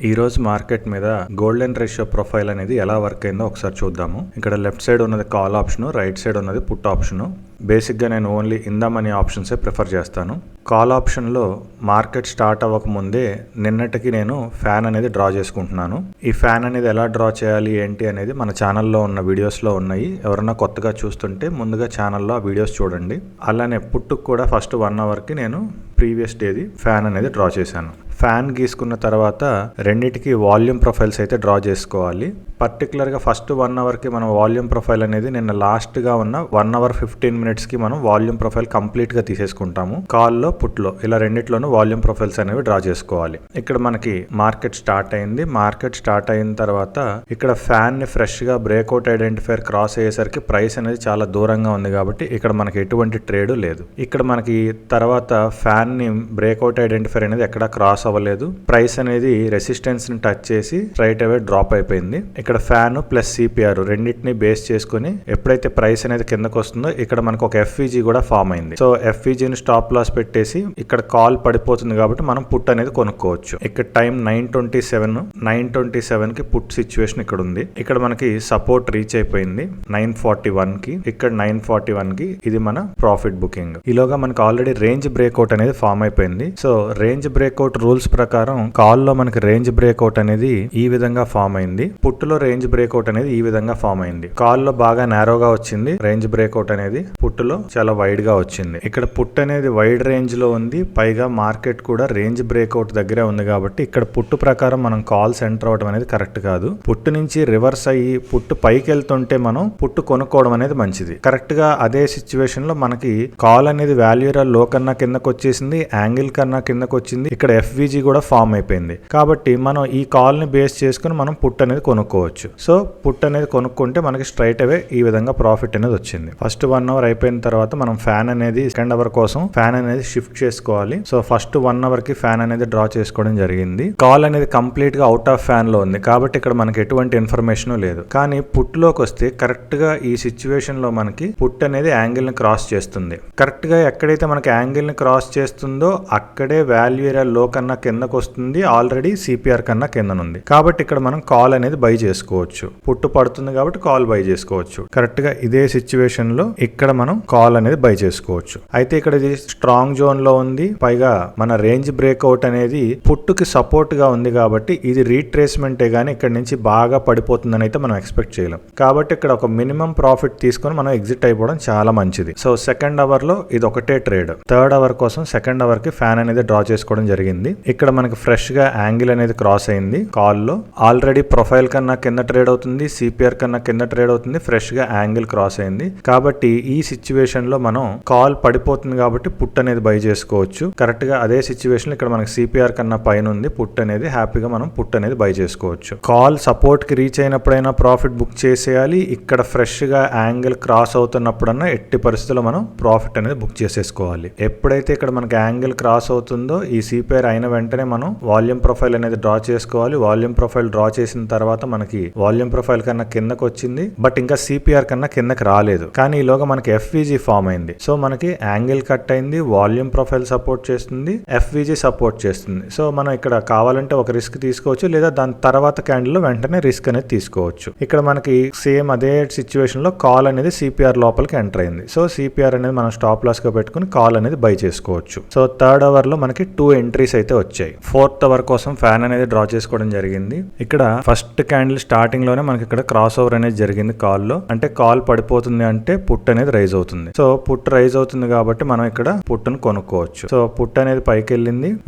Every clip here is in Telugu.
ఈ రోజు మార్కెట్ మీద గోల్డెన్ రేషియో ప్రొఫైల్ అనేది ఎలా వర్క్ అయిందో ఒకసారి చూద్దాము. ఇక్కడ లెఫ్ట్ సైడ్ ఉన్నది కాల్ ఆప్షన్, రైట్ సైడ్ ఉన్నది పుట్ ఆప్షన్. బేసిక్గా నేను ఓన్లీ ఇన్ ద మనీ ఆప్షన్సే ప్రిఫర్ చేస్తాను. కాల్ ఆప్షన్లో మార్కెట్ స్టార్ట్ అవ్వకముందే నిన్నటికి నేను ఫ్యాన్ అనేది డ్రా చేసుకుంటున్నాను. ఈ ఫ్యాన్ అనేది ఎలా డ్రా చేయాలి ఏంటి అనేది మన ఛానల్లో ఉన్న వీడియోస్లో ఉన్నాయి. ఎవరన్నా కొత్తగా చూస్తుంటే ముందుగా ఛానల్లో ఆ వీడియోస్ చూడండి. అలానే పుట్టుకు కూడా ఫస్ట్ 1 అవర్కి నేను ప్రీవియస్ డేది ఫ్యాన్ అనేది డ్రా చేశాను. ఫ్యాన్ గీసుకున్న తర్వాత రెండింటికి వాల్యూమ్ ప్రొఫైల్స్ అయితే డ్రా చేసుకోవాలి. పర్టికులర్గా ఫస్ట్ 1 అవర్కి మనం వాల్యూమ్ ప్రొఫైల్ అనేది నిన్న లాస్ట్గా ఉన్న 1 అవర్ 15 మినిట్స్కి మనం వాల్యూమ్ ప్రొఫైల్ కంప్లీట్గా తీసేసుకుంటాము. కాల్లో పుట్లో ఇలా రెండిట్లోనూ వాల్యూమ్ ప్రొఫైల్స్ అనేవి డ్రా చేసుకోవాలి. ఇక్కడ మనకి మార్కెట్ స్టార్ట్ అయింది. మార్కెట్ స్టార్ట్ అయిన తర్వాత ఇక్కడ ఫ్యాన్ని ఫ్రెష్గా బ్రేక్అవుట్ ఐడెంటిఫైర్ క్రాస్ అయ్యేసరికి ప్రైస్ అనేది చాలా దూరంగా ఉంది కాబట్టి ఇక్కడ మనకి ఎటువంటి ట్రేడ్ లేదు. ఇక్కడ మనకి తర్వాత ఫ్యాన్ని బ్రేక్అవుట్ ఐడెంటిఫైర్ అనేది ఎక్కడ క్రాస్ అవ్వలేదు. ప్రైస్ అనేది రెసిస్టెన్స్ ని టచ్ చేసి స్ట్రైట్ అవే డ్రాప్ అయిపోయింది. ఇక్కడ ఫ్యాన్ ప్లస్ సిపిఆర్ రెండింటిని బేస్ చేసుకుని ఎప్పుడైతే ప్రైస్ అనేది కిందకు వస్తుందో ఇక్కడ మనకు ఒక ఎఫ్ఈజీ కూడా ఫామ్ అయింది. సో ఎఫ్ఈజీని స్టాప్ లాస్ పెట్టేసి ఇక్కడ కాల్ పడిపోతుంది కాబట్టి మనం పుట్ అనేది కొనుక్కోవచ్చు. ఇక్కడ టైం 9:27 కి పుట్ సిచ్యువేషన్ ఇక్కడ ఉంది. ఇక్కడ మనకి సపోర్ట్ రీచ్ అయిపోయింది 9:41 కి. ఇక్కడ 9:41 కి ఇది మన ప్రాఫిట్ బుకింగ్. ఈలోగా మనకి ఆల్రెడీ రేంజ్ బ్రేక్అవుట్ అనేది ఫామ్ అయిపోయింది. సో రేంజ్ బ్రేక్అవుట్ రూల్స్ ప్రకారం కాల్ లో మనకి రేంజ్ బ్రేక్అవుట్ అనేది ఈ విధంగా ఫామ్ అయింది. పుట్టులో రేంజ్ బ్రేక్అవుట్ అనేది ఈ విధంగా ఫామ్ అయింది. కాల్ లో బాగా నారోగా వచ్చింది రేంజ్ బ్రేక్అవుట్ అనేది, పుట్టులో చాలా వైడ్ గా వచ్చింది. ఇక్కడ పుట్ అనేది వైడ్ రేంజ్ లో ఉంది. పైగా మార్కెట్ కూడా రేంజ్ బ్రేక్అవుట్ దగ్గరే ఉంది కాబట్టి ఇక్కడ పుట్టు ప్రకారం మనం కాల్స్ ఎంటర్ అవడం అనేది కరెక్ట్ కాదు. పుట్టు నుంచి రివర్స్ అయ్యి పుట్టు పైకి వెళ్తుంటే మనం పుట్టు కొనుక్కోవడం అనేది మంచిది. కరెక్ట్ గా అదే సిచ్యువేషన్ లో మనకి కాల్ అనేది వాల్యూరా లో కన్నా కిందకు వచ్చేసింది, యాంగిల్ కన్నా కిందకు వచ్చింది. ఇక్కడ ఎఫ్విజీ కూడా ఫామ్ అయిపోయింది కాబట్టి మనం ఈ కాల్ ని బేస్ చేసుకుని మనం పుట్ అనేది కొనుక్కోవచ్చు. సో పుట్ అనేది కొనుక్కుంటే మనకి స్ట్రైట్ అవే ఈ విధంగా ప్రాఫిట్ అనేది వచ్చింది. ఫస్ట్ 1 అవర్ అయిపోయిన తర్వాత మనం ఫ్యాన్ అనేది సెకండ్ అవర్ కోసం ఫ్యాన్ అనేది షిఫ్ట్ చేసుకోవాలి. సో ఫస్ట్ 1 అవర్ కి ఫ్యాన్ అనేది డ్రా చేసుకోవడం జరిగింది. కాల్ అనేది కంప్లీట్ గా అవుట్ ఆఫ్ ఫ్యాన్ లో ఉంది కాబట్టి ఇక్కడ మనకి ఎటువంటి ఇన్ఫర్మేషన్ లేదు. కానీ పుట్ లోకి వస్తే కరెక్ట్ గా ఈ సిచ్యువేషన్ లో మనకి పుట్ అనేది యాంగిల్ ని క్రాస్ చేస్తుంది. కరెక్ట్ గా ఎక్కడైతే మనకి యాంగిల్ ని క్రాస్ చేస్తుందో అక్కడే వాల్యూ ఏరియా లో కన్నా కిందకు వస్తుంది. ఆల్రెడీ సిపిఆర్ కన్నా కిందనుంది కాబట్టి ఇక్కడ మనం కాల్ అనేది బై చేసుకోవచ్చు. పుట్టు పడుతుంది కాబట్టి కాల్ బై చేసుకోవచ్చు. కరెక్ట్ గా ఇదే సిచ్యువేషన్ లో ఇక్కడ మనం కాల్ అనేది బై చేసుకోవచ్చు. అయితే ఇక్కడ ఇది స్ట్రాంగ్ జోన్ లో ఉంది. పైగా మన రేంజ్ బ్రేక్అవుట్ అనేది పుట్టుకి సపోర్ట్ గా ఉంది కాబట్టి ఇది రీట్రేస్మెంటే గానీ ఇక్కడ నుంచి బాగా పడిపోతుందని అయితే మనం ఎక్స్పెక్ట్ చేయలేం. కాబట్టి ఇక్కడ ఒక మినిమం ప్రాఫిట్ తీసుకొని మనం ఎగ్జిట్ అయిపోవడం చాలా మంచిది. సో సెకండ్ అవర్ లో ఇది ఒకటే ట్రేడ్. థర్డ్ అవర్ కోసం సెకండ్ అవర్ కి ఫ్యాన్ అనేది డ్రా చేసుకోవడం జరిగింది. ఇక్కడ మనకి ఫ్రెష్ గా యాంగిల్ అనేది క్రాస్ అయింది. కాల్ లో ఆల్రెడీ ప్రొఫైల్ కన్నా కింద ట్రేడ్ అవుతుంది, సిపిఆర్ కన్నా కింద ట్రేడ్ అవుతుంది. ఫ్రెష్ గా యాంగిల్ క్రాస్ అయింది కాబట్టి ఈ సిచ్యువేషన్ లో మనం కాల్ పడిపోతుంది కాబట్టి పుట్ అనేది బై చేసుకోవచ్చు. కరెక్ట్ గా అదే సిచ్యువేషన్ ఇక్కడ మనకి సిపిఆర్ కన్నా పైన ఉంది పుట్ అనేది, హ్యాపీగా మనం పుట్ అనేది బై చేసుకోవచ్చు. కాల్ సపోర్ట్ కి రీచ్ అయినప్పుడైనా ప్రాఫిట్ బుక్ చేసేయాలి. ఇక్కడ ఫ్రెష్ గా యాంగిల్ క్రాస్ అవుతున్నప్పుడన్నా ఎట్టి పరిస్థితుల్లో మనం ప్రాఫిట్ అనేది బుక్ చేసేసుకోవాలి. ఎప్పుడైతే ఇక్కడ మనకి యాంగిల్ క్రాస్ అవుతుందో ఈ సిపిఆర్ అయిన వెంటనే మనం వాల్యూమ్ ప్రొఫైల్ అనేది డ్రా చేసుకోవాలి. వాల్యూమ్ ప్రొఫైల్ డ్రా చేసిన తర్వాత మనకి వాల్యూమ్ ప్రొఫైల్ కన్నా కిందకు వచ్చింది బట్ ఇంకా సిపిఆర్ కన్నా కిందకి రాలేదు. కానీ ఈలోగా మనకి ఎఫ్విజీ ఫామ్ అయింది. సో మనకి యాంగిల్ కట్ అయింది, వాల్యూమ్ ప్రొఫైల్ సపోర్ట్ చేస్తుంది, ఎఫ్విజీ సపోర్ట్ చేస్తుంది. సో మనం ఇక్కడ కావాలంటే ఒక రిస్క్ తీసుకోవచ్చు లేదా దాని తర్వాత క్యాండిల్ లో వెంటనే రిస్క్ అనేది తీసుకోవచ్చు. ఇక్కడ మనకి సేమ్ అదే సిచ్యువేషన్ లో కాల్ అనేది సిపిఆర్ లోపలికి ఎంటర్ అయింది. సో సిపిఆర్ అనేది మనం స్టాప్ లాస్ గా పెట్టుకుని కాల్ అనేది బై చేసుకోవచ్చు. సో థర్డ్ అవర్ లో మనకి 2 ఎంట్రీస్ అయితే వచ్చాయి. ఫోర్త్ అవర్ కోసం ఫ్యాన్ అనేది డ్రా చేసుకోవడం జరిగింది. ఇక్కడ ఫస్ట్ క్యాండిల్ స్టార్టింగ్ లోనే మనకి ఇక్కడ క్రాస్ ఓవర్ అనేది జరిగింది కాల్ లో. అంటే కాల్ పడిపోతుంది అంటే పుట్ అనేది రైజ్ అవుతుంది. సో పుట్ రైజ్ అవుతుంది కాబట్టి మనం ఇక్కడ పుట్టును కొనుక్కోవచ్చు. సో పుట్ అనేది పైకి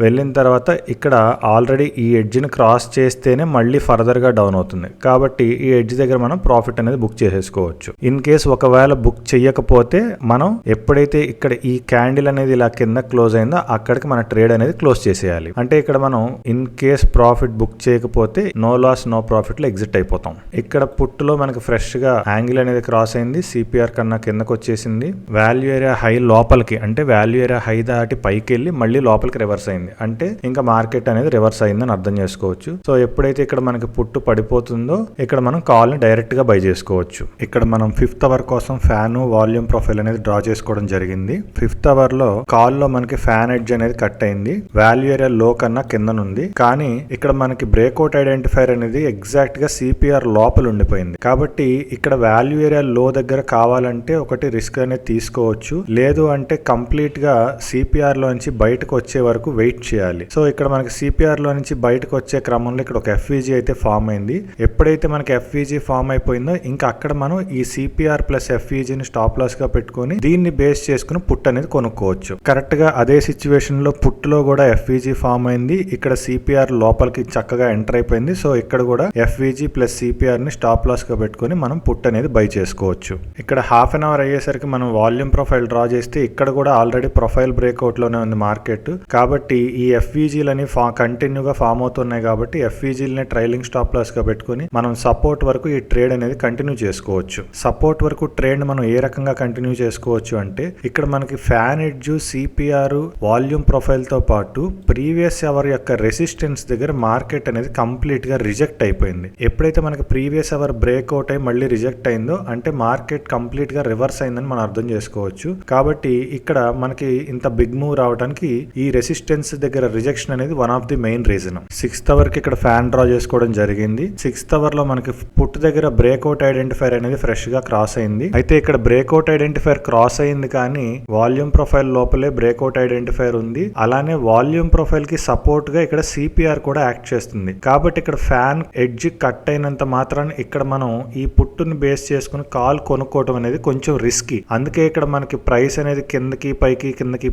వెళ్ళిన తర్వాత ఇక్కడ ఆల్రెడీ ఈ ఎడ్జ్ ని క్రాస్ చేస్తేనే మళ్ళీ ఫర్దర్ గా డౌన్ అవుతుంది కాబట్టి ఈ ఎడ్జ్ దగ్గర మనం ప్రాఫిట్ అనేది బుక్ చేసేసుకోవచ్చు. ఇన్ కేస్ ఒకవేళ బుక్ చెయ్యకపోతే మనం ఎప్పుడైతే ఇక్కడ ఈ క్యాండిల్ అనేది ఇలా కింద క్లోజ్ అయిందో అక్కడికి మన ట్రేడ్ అనేది క్లోజ్ చేసేయాలి. అంటే ఇక్కడ మనం ఇన్ కేస్ ప్రాఫిట్ బుక్ చేయకపోతే నో లాస్ నో ప్రాఫిట్ లో ఎగ్జిట్ అయిపోతాం. ఇక్కడ పుట్టులో మనకి ఫ్రెష్ గా యాంగిల్ అనేది క్రాస్ అయింది, సిపిఆర్ కన్నా కిందకు వచ్చేసింది. వాల్యూ ఏరియా హై లోపలికి అంటే వాల్యూ ఏరియా హై దాటి పైకి వెళ్ళి మళ్ళీ లోపలికి రివర్స్ అయింది. అంటే ఇంకా మార్కెట్ అనేది రివర్స్ అయిందని అర్థం చేసుకోవచ్చు. సో ఎప్పుడైతే ఇక్కడ మనకి పుట్టు పడిపోతుందో ఇక్కడ మనం కాల్ ని డైరెక్ట్ గా బై చేసుకోవచ్చు. ఇక్కడ మనం 5th అవర్ కోసం ఫ్యాన్ వాల్యూమ్ ప్రొఫైల్ అనేది డ్రా చేసుకోవడం జరిగింది. 5th అవర్ లో కాల్ లో మనకి ఫ్యాన్ ఎడ్జ్ అనేది కట్ అయింది. వాల్యూ ఏరియా ఏరియా లో కన్నా కిందనుంది. కానీ ఇక్కడ మనకి బ్రేక్అవుట్ ఐడెంటిఫైర్ అనేది ఎగ్జాక్ట్ గా సిపిఆర్ లోపల ఉండిపోయింది. కాబట్టి ఇక్కడ వాల్యూ ఏరియా లో దగ్గర కావాలంటే ఒకటి రిస్క్ అనేది తీసుకోవచ్చు, లేదు అంటే కంప్లీట్ గా సిపిఆర్ లో నుంచి బయటకు వచ్చే వరకు వెయిట్ చేయాలి. సో ఇక్కడ మనకి సిపిఆర్ లో నుంచి బయటకు వచ్చే క్రమంలో ఇక్కడ ఒక ఎఫ్విజీ అయితే ఫామ్ అయింది. ఎప్పుడైతే మనకి ఎఫ్విజీ ఫామ్ అయిపోయిందో ఇంకా అక్కడ మనం ఈ సిపిఆర్ ప్లస్ ఎఫ్విజీని స్టాప్ లాస్ గా పెట్టుకుని దీన్ని బేస్ చేసుకుని పుట్ అనేది కొనుక్కోవచ్చు. కరెక్ట్ గా అదే సిచ్యువేషన్ లో పుట్ లో కూడా ఎఫ్విజీ ఫామ్ అయింది. ఇక్కడ సిపిఆర్ లోపలికి చక్కగా ఎంటర్ అయిపోయింది. సో ఇక్కడ కూడా ఎఫ్విజీ ప్లస్ సిపిఆర్ ని స్టాప్ లాస్ గా పెట్టుకుని మనం పుట్ అనేది బై చేసుకోవచ్చు. ఇక్కడ హాఫ్ అన్ అవర్ అయ్యేసరికి మనం వాల్యూమ్ ప్రొఫైల్ డ్రా చేస్తే ఇక్కడ కూడా ఆల్రెడీ ప్రొఫైల్ బ్రేక్అవుట్ లోనే ఉంది మార్కెట్. కాబట్టి ఈ ఎఫ్విజీలని కంటిన్యూగా ఫామ్ అవుతున్నాయి కాబట్టి ఎఫ్విజీలని ట్రైలింగ్ స్టాప్ లాస్ గా పెట్టుకుని మనం సపోర్ట్ వరకు ఈ ట్రేడ్ అనేది కంటిన్యూ చేసుకోవచ్చు. సపోర్ట్ వరకు ట్రేడ్ మనం ఏ రకంగా కంటిన్యూ చేసుకోవచ్చు అంటే ఇక్కడ మనకి fan edge, CPR, volume profile తో పాటు ప్రీవియస్ అవర్ యొక్క రెసిస్టెన్స్ దగ్గర మార్కెట్ అనేది కంప్లీట్ గా రిజెక్ట్ అయిపోయింది. ఎప్పుడైతే మనకి ప్రీవియస్ అవర్ బ్రేక్అవుట్ అయి మళ్ళీ రిజెక్ట్ అయిందో అంటే మార్కెట్ కంప్లీట్ గా రివర్స్ అయిందని మనం అర్థం చేసుకోవచ్చు. కాబట్టి ఇక్కడ మనకి ఇంత బిగ్ మూవ్ రావడానికి ఈ రెసిస్టెన్స్ దగ్గర రిజెక్షన్ అనేది one of the main reason. 6th hour కి ఇక్కడ ఫ్యాన్ డ్రా చేసుకోవడం జరిగింది. 6th అవర్ లో మనకి పుట్ దగ్గర బ్రేక్అవుట్ ఐడెంటిఫైర్ అనేది ఫ్రెష్ గా క్రాస్ అయింది. అయితే ఇక్కడ బ్రేక్అవుట్ ఐడెంటిఫైర్ క్రాస్ అయింది కానీ వాల్యూమ్ ప్రొఫైల్ లోపలే బ్రేక్అవుట్ ఐడెంటిఫైర్ ఉంది. అలానే వాల్యూమ్ ప్రొఫైల్ కి సపోర్ట్ గా ఇక్కడ సిపిఆర్ కూడా యాక్ట్ చేస్తుంది. కాబట్టి ఇక్కడ ఫ్యాన్ ఎడ్జ్ కట్ అయినంత మాత్రాన్ని ఇక్కడ మనం ఈ పుట్టుని బేస్ చేసుకుని కాల్ కొనుక్కోవడం అనేది కొంచెం రిస్కీ. అందుకే ఇక్కడ మనకి ప్రైస్ అనేది కిందకి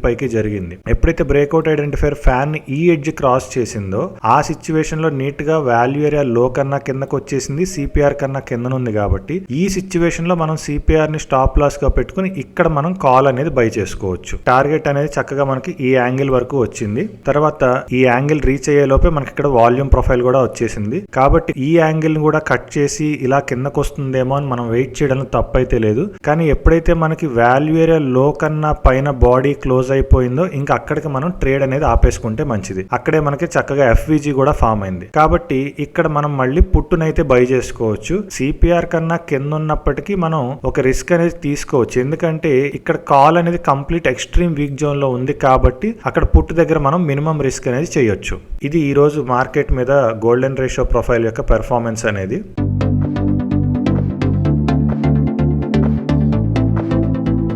పైకి జరిగింది. ఎప్పుడైతే బ్రేక్అవుట్ ఐడెంటిఫైర్ ఫ్యాన్ ఈ ఎడ్జ్ క్రాస్ చేసిందో ఆ సిచ్యువేషన్ లో నీట్ గా వాల్యూ ఏరియా లో కన్నా కిందకు వచ్చేసింది, సిపిఆర్ కన్నా కిందనుంది. కాబట్టి ఈ సిచ్యువేషన్ లో మనం సిపిఆర్ ని స్టాప్ లాస్ గా పెట్టుకుని ఇక్కడ మనం కాల్ అనేది బై చేసుకోవచ్చు. టార్గెట్ అనేది చక్కగా మనకి ఈ యాంగిల్ వరకు వచ్చింది. తర్వాత ఈ యాంగిల్ రీచ్ అయ్యే లోపే మనకి ఇక్కడ వాల్యూమ్ ప్రొఫైల్ కూడా వచ్చేసింది. కాబట్టి ఈ యాంగిల్ ని కూడా కట్ చేసి ఇలా కిందకు వస్తుందేమో అని మనం వెయిట్ చేయడం తప్పైతే లేదు. కానీ ఎప్పుడైతే మనకి వాల్యూ ఏరియా లో కన్నా పైన బాడీ క్లోజ్ అయిపోయిందో ఇంకా అక్కడికి మనం ట్రేడ్ అనేది ఆపేసుకుంటే మంచిది. అక్కడే మనకి చక్కగా ఎఫ్విజీ కూడా ఫామ్ అయింది. కాబట్టి ఇక్కడ మనం మళ్ళీ పుట్టునైతే బై చేసుకోవచ్చు. సిపిఆర్ కన్నా కింద ఉన్నప్పటికీ మనం ఒక రిస్క్ అనేది తీసుకోవచ్చు. ఎందుకంటే ఇక్కడ కాల్ అనేది కంప్లీట్ ఎక్స్ట్రీమ్ వీక్ జోన్ లో ఉంది కాబట్టి అక్కడ పుట్టు దగ్గర మనం మినిమం రిస్క్ అనేది చేయొచ్చు. ఇది ఈ రోజు మార్కెట్ మీద గోల్డెన్ రేషియో ప్రొఫైల్ యొక్క పెర్ఫార్మెన్స్ అనేది.